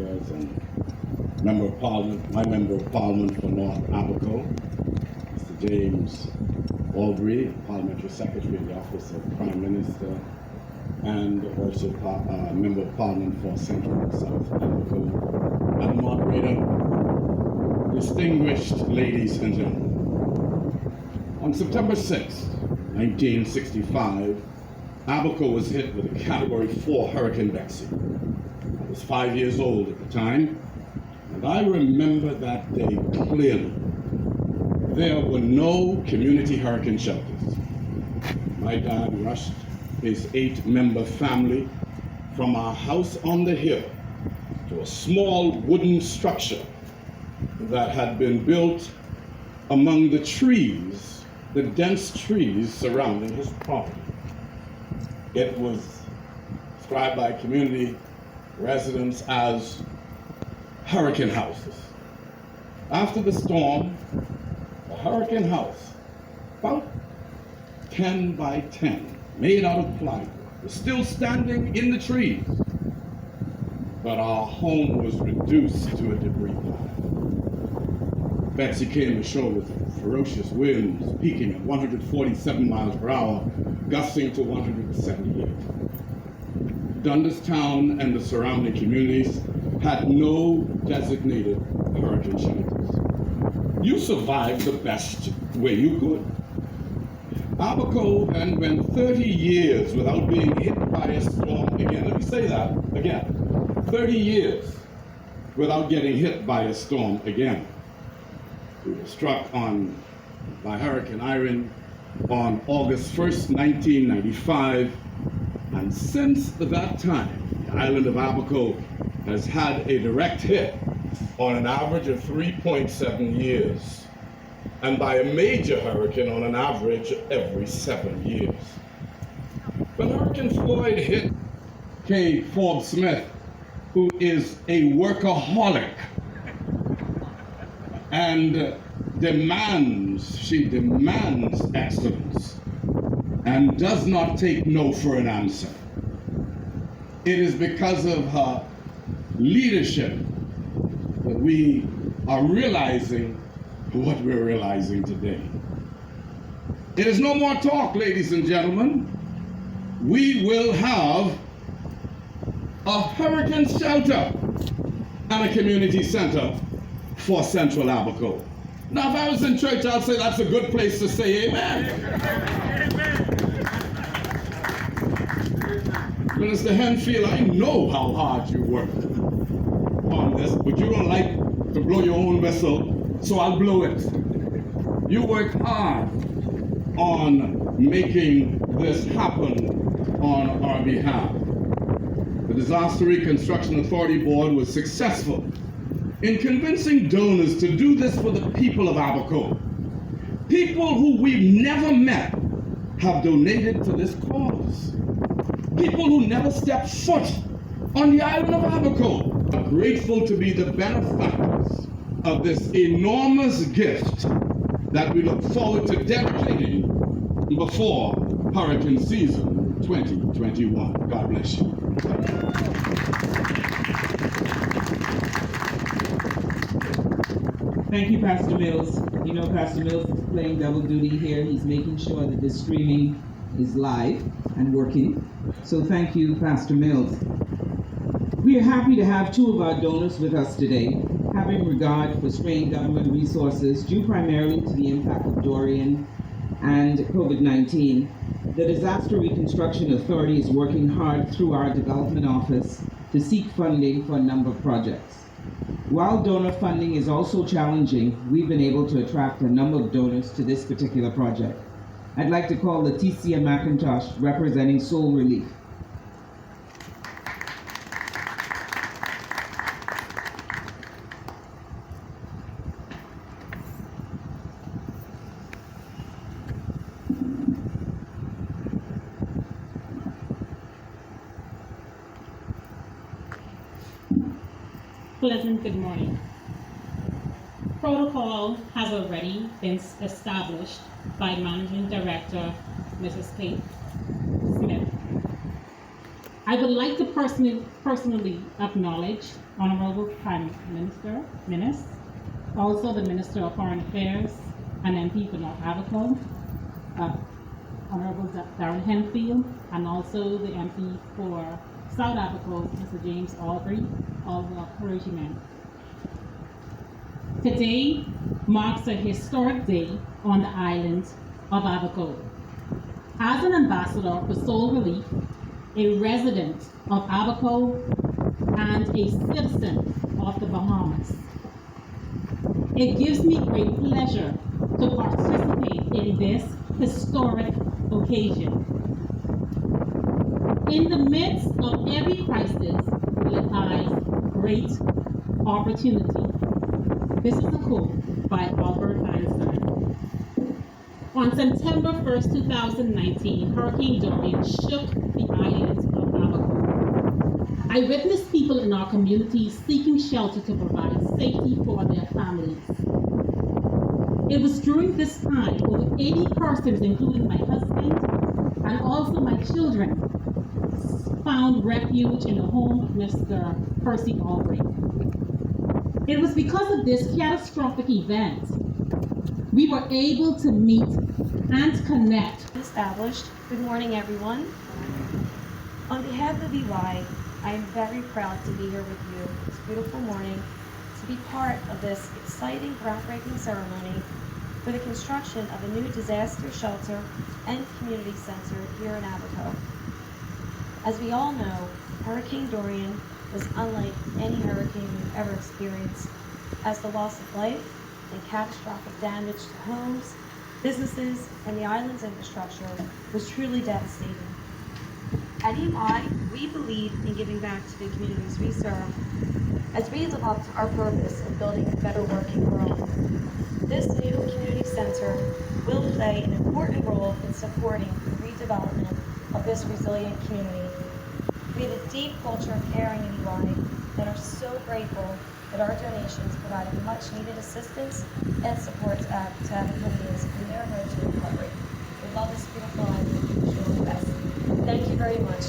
Affairs and Member of Parliament, my Member of Parliament for North Abaco, Mr. James Albury, Parliamentary Secretary in the Office of Prime Minister, and also Member of Parliament for Central and South Abaco, and moderator, distinguished ladies and gentlemen. On September 6, 1965, Abaco was hit with a Category 4 Hurricane Betsy. I was 5 years old at the time, and I remember that day clearly. There were no community hurricane shelters. My dad rushed his 8-member family from our house on the hill to a small wooden structure that had been built among the trees, the dense trees surrounding his property. It was described by community residents as hurricane houses. After the storm, the hurricane house, about 10 by 10, made out of plywood, was still standing in the trees, but our home was reduced to a debris pile. Betsy came ashore with ferocious winds peaking at 147 miles per hour, gusting to 178. Dundastown and the surrounding communities had no designated hurricane shelters. You survived the best way you could. Abaco then went 30 years without being hit by a storm again. Let me say that again. 30 years without getting hit by a storm again. We were struck by Hurricane Irene on August 1st, 1995, and since that time, the island of Abaco has had a direct hit on an average of 3.7 years, and by a major hurricane on an average every 7 years. When Hurricane Floyd hit, Kay Forbes Smith, who is a workaholic, and she demands excellence and does not take no for an answer. It is because of her leadership that we are realizing what we're realizing today. It is no more talk, ladies and gentlemen. We will have a hurricane shelter and a community center for Central Abaco. Now, if I was in church, I'd say that's a good place to say amen. Minister Henfield, I know how hard you worked on this, but you don't like to blow your own whistle, so I'll blow it. You worked hard on making this happen on our behalf. The Disaster Reconstruction Authority Board was successful in convincing donors to do this for the people of Abaco. People who we've never met have donated to this cause. People who never stepped foot on the island of Abaco are grateful to be the benefactors of this enormous gift that we look forward to dedicating before hurricane season 2021. God bless you. Thank you, Pastor Mills. You know, Pastor Mills is playing double duty here. He's making sure that the streaming is live and working. So thank you, Pastor Mills. We are happy to have two of our donors with us today, having regard for strained government resources due primarily to the impact of Dorian and COVID-19. The Disaster Reconstruction Authority is working hard through our development office to seek funding for a number of projects. While donor funding is also challenging, we've been able to attract a number of donors to this particular project. I'd like to call Leticia McIntosh, representing Soul Relief. Pleasant good morning. Protocol has already been established by Managing Director, Mrs. Kate Smith. I would like to personally acknowledge Honorable Prime Minister Minnis, also the Minister of Foreign Affairs and MP for North Abaco, Honorable Darren Henfield, and also the MP for South Abaco, Mr. James Albury, all the clergymen. Today marks a historic day on the island of Abaco. As an ambassador for Soul Relief, a resident of Abaco, and a citizen of the Bahamas, it gives me great pleasure to participate in this historic occasion. In the midst of every crisis lies great opportunity. This is a quote by Albert Einstein. On September 1st, 2019, Hurricane Dorian shook the island of Abaco. I witnessed people in our communities seeking shelter to provide safety for their families. It was during this time over 80 persons, including my husband and also my children, found refuge in the home of Mr. Percy Albury. It was because of this catastrophic event we were able to meet and connect. Established. Good morning, everyone. On behalf of EY, I am very proud to be here with you this beautiful morning to be part of this exciting groundbreaking ceremony for the construction of a new disaster shelter and community center here in Abaco. As we all know, Hurricane Dorian was unlike any hurricane we've ever experienced, as the loss of life and catastrophic damage to homes, businesses, and the island's infrastructure was truly devastating. At EY, we believe in giving back to the communities we serve as we live up to our purpose of building a better working world. This new community center will play an important role in supporting the redevelopment of this resilient community. We have a deep culture of caring in EY and are so grateful that our donations provided much needed assistance and support to Abaconians in their road to recovery. We love this beautiful island and wish you all the best. Thank you very much.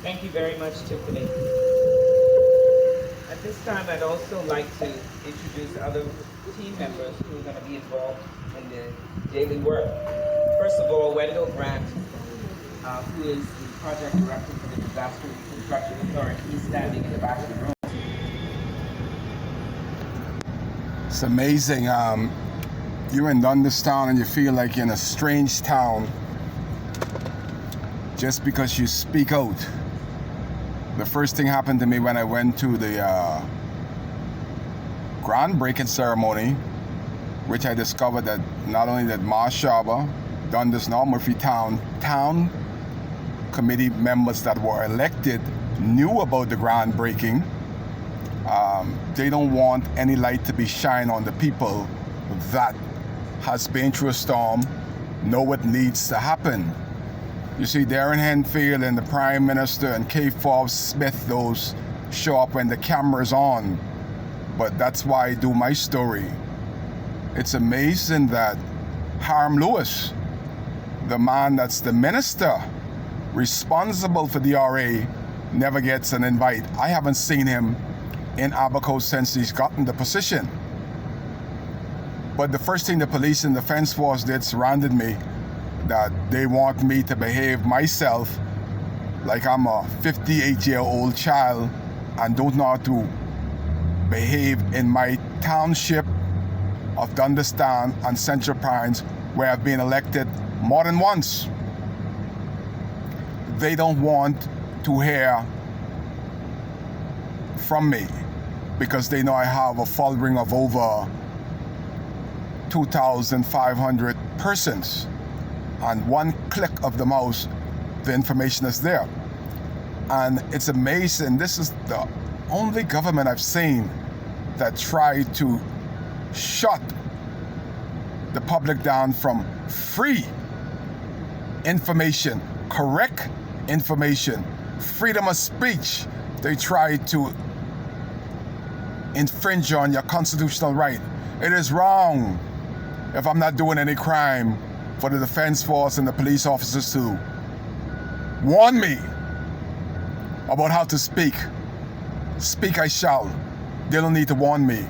Thank you very much, Tiffany. At this time, I'd also like to introduce other team members who are going to be involved in the daily work. First of all, Wendell Grant, who is the project director for the Disaster Reconstruction Authority. He's standing in the back of the room. It's amazing. You're in Dundas Town and you feel like you're in a strange town just because you speak out. The first thing happened to me when I went to the groundbreaking ceremony, which I discovered that not only that Marsh Harbour, Dundas, North Murphy Town committee members that were elected knew about the groundbreaking. They don't want any light to be shined on the people that has been through a storm, know what needs to happen. You see Darren Henfield and the Prime Minister and Kay Forbes Smith, those show up when the camera's on. But that's why I do my story. It's amazing that Harm Lewis, the man that's the minister responsible for DRA, never gets an invite. I haven't seen him in Abaco since he's gotten the position. But the first thing the police and defense force did surrounded me, that they want me to behave myself like I'm a 58-year-old child and don't know how to behave in my township of Dundas Town and Central Pines, where I've been elected more than once. They don't want to hear from me because they know I have a following of over 2,500 persons. And one click of the mouse, the information is there. And it's amazing. This is the only government I've seen that tried to shut the public down from free information, correct information, freedom of speech. They tried to infringe on your constitutional right. It is wrong. If I'm not doing any crime, for the defense force and the police officers to warn me about how to speak. Speak I shall. They don't need to warn me.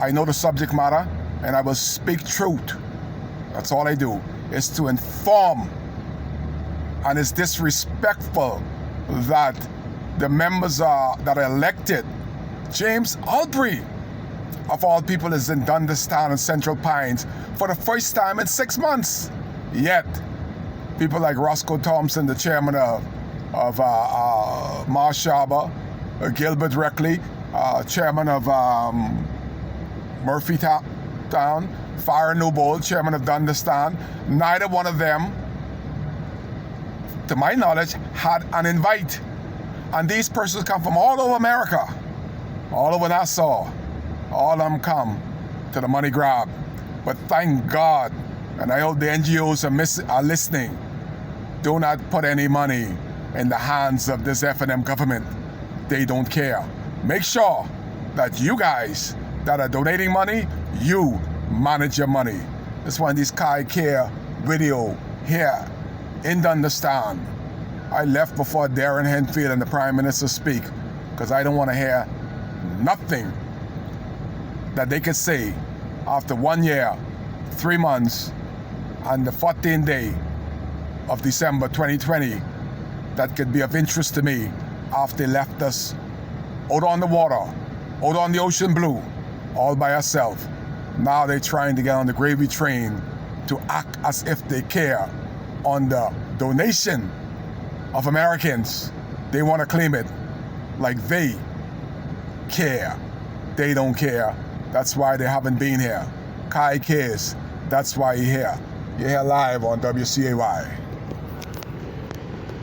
I know the subject matter and I will speak truth. That's all I do, is to inform. And it's disrespectful that the members that are elected, James Albury, of all people, is in Dunderstown and Central Pines for the first time in 6 months. Yet, people like Roscoe Thompson, the chairman of Marshaba, Gilbert Reckley, chairman of Murphy Town, Farah Newbold, chairman of Dunderstown, neither one of them, to my knowledge, had an invite. And these persons come from all over America, all over Nassau. All of them come to the money grab. But thank God, and I hope the NGOs are listening, do not put any money in the hands of this F&M government. They don't care. Make sure that you guys that are donating money, you manage your money. This one, this Kai Care video here in Dunderstown. I left before Darren Henfield and the Prime Minister speak because I don't want to hear nothing that they could say after 1 year, 3 months, and the 14th day of December 2020 that could be of interest to me after they left us out on the water, out on the ocean blue, all by ourselves. Now they're trying to get on the gravy train to act as if they care on the donation of Americans. They want to claim it like they care. They don't care. That's why they haven't been here. Kai cares. That's why you're here. You're here live on WCAY.